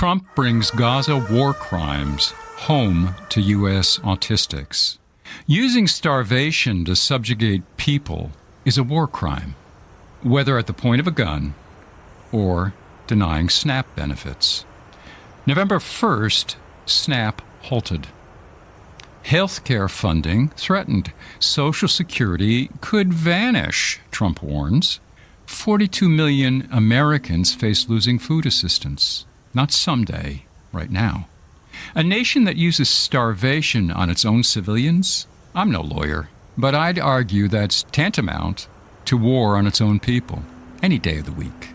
Trump brings Gaza war crimes home to U.S. Autistics. Using starvation to subjugate people is a war crime, whether at the point of a gun or denying SNAP benefits. November 1st, SNAP halted. Healthcare funding threatened. Social Security could vanish, Trump warns. 42 million Americans face losing food assistance. Not someday, right now. A nation that uses starvation on its own civilians? I'm no lawyer, but I'd argue that's tantamount to war on its own people, any day of the week.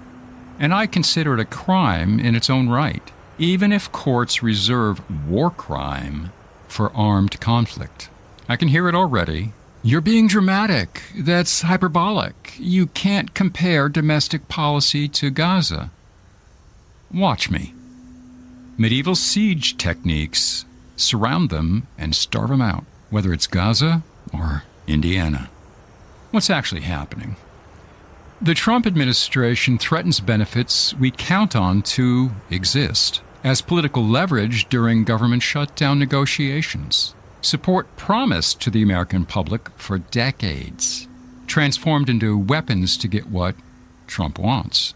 And I consider it a crime in its own right, even if courts reserve war crime for armed conflict. I can hear it already. You're being dramatic. That's hyperbolic. You can't compare domestic policy to Gaza. Watch me. Medieval siege techniques surround them and starve them out, whether it's Gaza or Indiana. What's actually happening? The Trump administration threatens benefits we count on to exist as political leverage during government shutdown negotiations. Support promised to the American public for decades, transformed into weapons to get what Trump wants.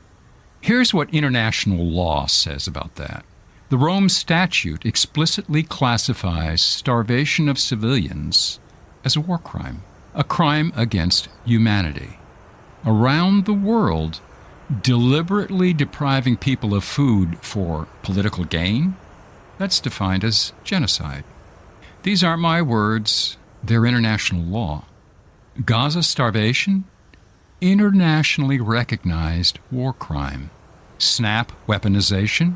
Here's what international law says about that. The Rome Statute explicitly classifies starvation of civilians as a war crime, a crime against humanity. Around the world, deliberately depriving people of food for political gain, that's defined as genocide. These aren't my words, they're international law. Gaza starvation? Internationally recognized war crime. SNAP weaponization?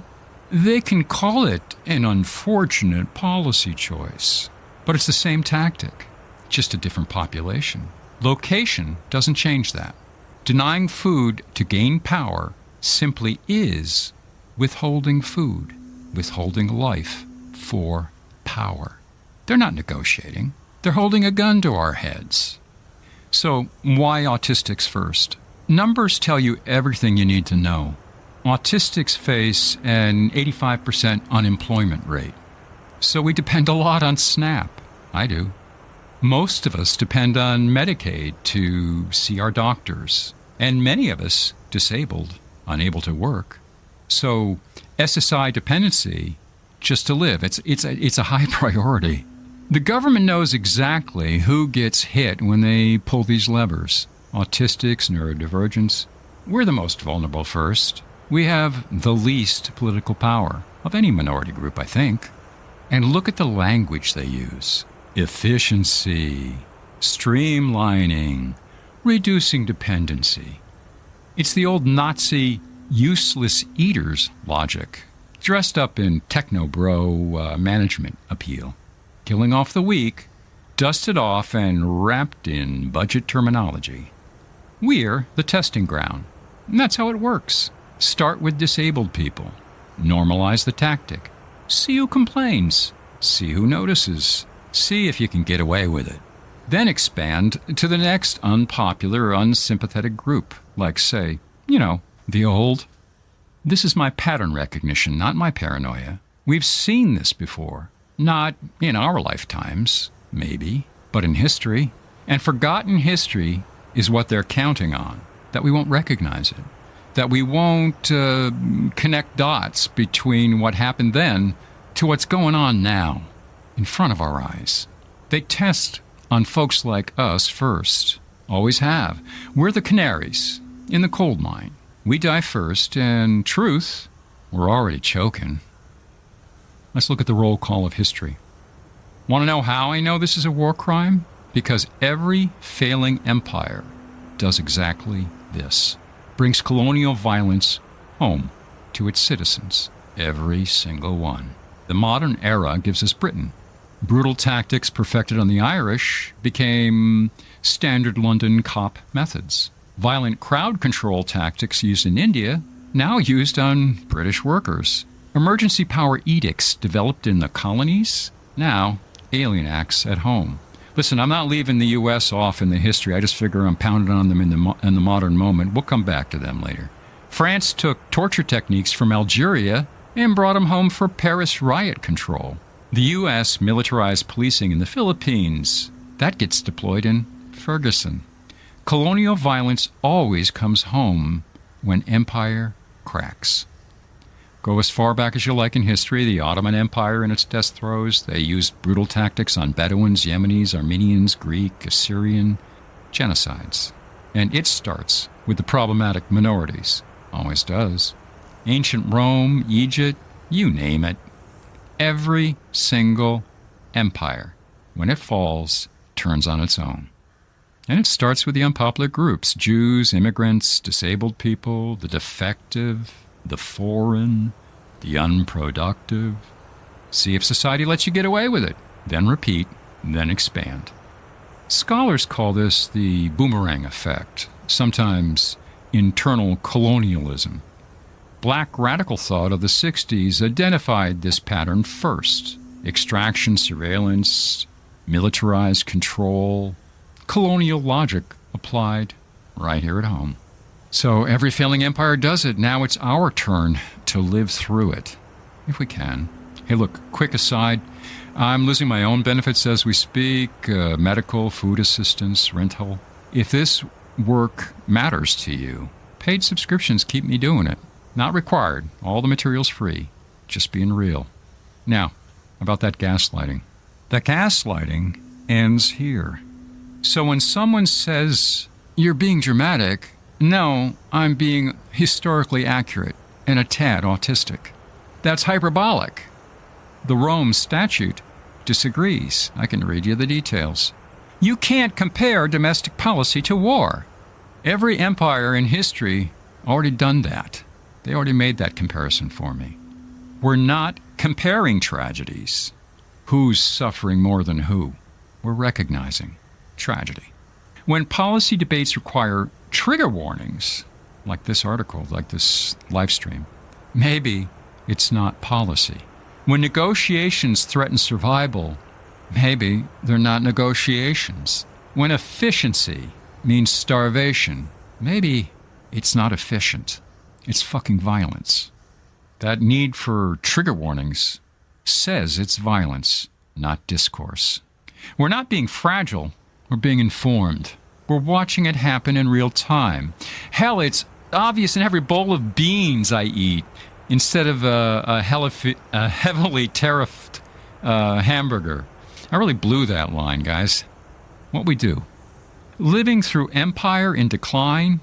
They can call it an unfortunate policy choice, but it's the same tactic, just a different population. Location doesn't change that. Denying food to gain power simply is withholding food, withholding life for power. They're not negotiating. They're holding a gun to our heads. So why autistics first? Numbers tell you everything you need to know. Autistics face an 85% unemployment rate. So we depend a lot on SNAP. I do. Most of us depend on Medicaid to see our doctors. And many of us disabled, unable to work. So SSI dependency, just to live, it's a high priority. The government knows exactly who gets hit when they pull these levers. Autistics, neurodivergents. We're the most vulnerable first. We have the least political power of any minority group, I think. And look at the language they use. Efficiency, streamlining, reducing dependency. It's the old Nazi useless eaters logic, dressed up in techno-bro management appeal. Killing off the weak, dusted off and wrapped in budget terminology. We're the testing ground. And that's how it works. Start with disabled people. Normalize the tactic. See who complains. See who notices. See if you can get away with it. Then expand to the next unpopular or unsympathetic group, like, say, the old. This is my pattern recognition, not my paranoia. We've seen this before. Not in our lifetimes, maybe, but in history. And forgotten history is what they're counting on, that we won't recognize it, that we won't connect dots between what happened then to what's going on now, in front of our eyes. They test on folks like us first, always have. We're the canaries in the coal mine. We die first, and truth, we're already choking. Let's look at the roll call of history. Want to know how I know this is a war crime? Because every failing empire does exactly this. Brings colonial violence home to its citizens. Every single one. The modern era gives us Britain. Brutal tactics perfected on the Irish became standard London cop methods. Violent crowd control tactics used in India, now used on British workers. Emergency power edicts developed in the colonies, now alien acts at home. Listen, I'm not leaving the U.S. off in the history. I just figure I'm pounding on them in the modern moment. We'll come back to them later. France took torture techniques from Algeria and brought them home for Paris riot control. The U.S. militarized policing in the Philippines. That gets deployed in Ferguson. Colonial violence always comes home when empire cracks. Go as far back as you like in history. The Ottoman Empire in its death throes. They used brutal tactics on Bedouins, Yemenis, Armenians, Greek, Assyrian genocides. And it starts with the problematic minorities. Always does. Ancient Rome, Egypt, you name it. Every single empire, when it falls, turns on its own. And it starts with the unpopular groups: Jews, immigrants, disabled people, the defective, the foreign, the unproductive. See if society lets you get away with it. Then repeat, then expand. Scholars call this the boomerang effect, sometimes internal colonialism. Black radical thought of the 60s identified this pattern first. Extraction, surveillance, militarized control, colonial logic applied right here at home. So every failing empire does it. Now it's our turn to live through it, if we can. Hey, look, quick aside. I'm losing my own benefits as we speak, medical, food assistance, rental. If this work matters to you, paid subscriptions keep me doing it. Not required. All the material's free. Just being real. Now, about that gaslighting. The gaslighting ends here. So when someone says, "You're being dramatic," no, I'm being historically accurate and a tad autistic. That's hyperbolic. The Rome Statute disagrees. I can read you the details. You can't compare domestic policy to war. Every empire in history already done that. They already made that comparison for me. We're not comparing tragedies. Who's suffering more than who? We're recognizing tragedy. When policy debates require trigger warnings, like this article, like this live stream, maybe it's not policy. When negotiations threaten survival, maybe they're not negotiations. When efficiency means starvation, maybe it's not efficient. It's fucking violence. That need for trigger warnings says it's violence, not discourse. We're not being fragile. We're being informed. We're watching it happen in real time. Hell, it's obvious in every bowl of beans I eat instead of a heavily tariffed hamburger. I really blew that line, guys. What we do. Living through empire in decline,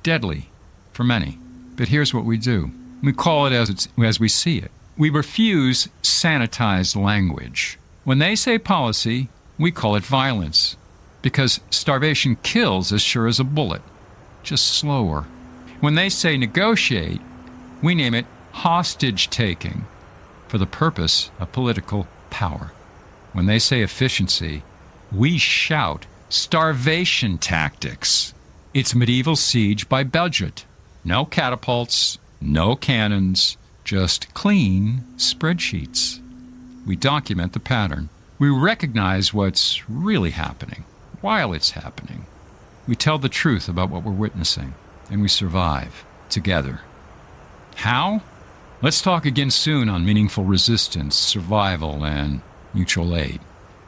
deadly for many. But here's what we do. We call it as we see it. We refuse sanitized language. When they say policy, we call it violence. Because starvation kills as sure as a bullet, just slower. When they say negotiate, we name it hostage-taking for the purpose of political power. When they say efficiency, we shout starvation tactics. It's medieval siege by budget. No catapults, no cannons, just clean spreadsheets. We document the pattern. We recognize what's really happening while it's happening. We tell the truth about what we're witnessing, and we survive together. How? Let's talk again soon on meaningful resistance, survival, and mutual aid.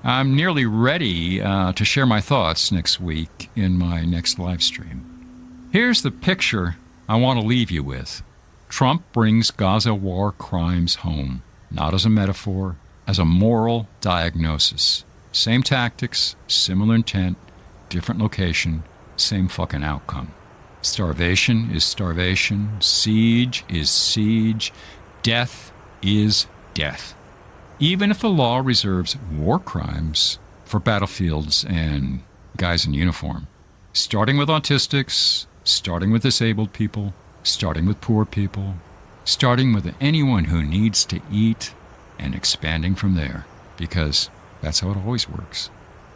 I'm nearly ready to share my thoughts next week in my next live stream. Here's the picture I want to leave you with. Trump brings Gaza war crimes home, not as a metaphor, as a moral diagnosis. Same tactics, similar intent, different location, same fucking outcome. Starvation is starvation. Siege is siege. Death is death. Even if the law reserves war crimes for battlefields and guys in uniform. Starting with autistics, starting with disabled people, starting with poor people, starting with anyone who needs to eat, and expanding from there. Because that's how it always works.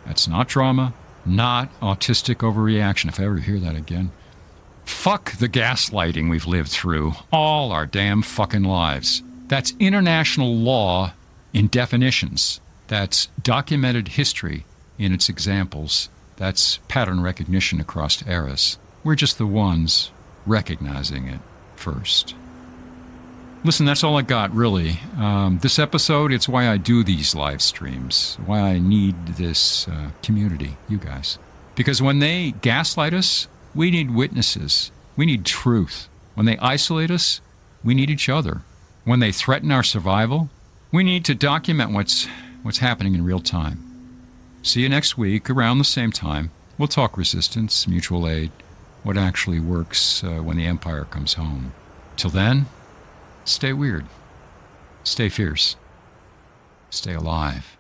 That's not drama, not autistic overreaction, if I ever hear that again. Fuck the gaslighting we've lived through all our damn fucking lives. That's international law in definitions. That's documented history in its examples. That's pattern recognition across eras. We're just the ones recognizing it first. Listen, that's all I got, really. This episode, it's why I do these live streams, why I need this community, you guys. Because when they gaslight us, we need witnesses. We need truth. When they isolate us, we need each other. When they threaten our survival, we need to document what's happening in real time. See you next week around the same time. We'll talk resistance, mutual aid, what actually works when the empire comes home. Till then, stay weird. Stay fierce. Stay alive.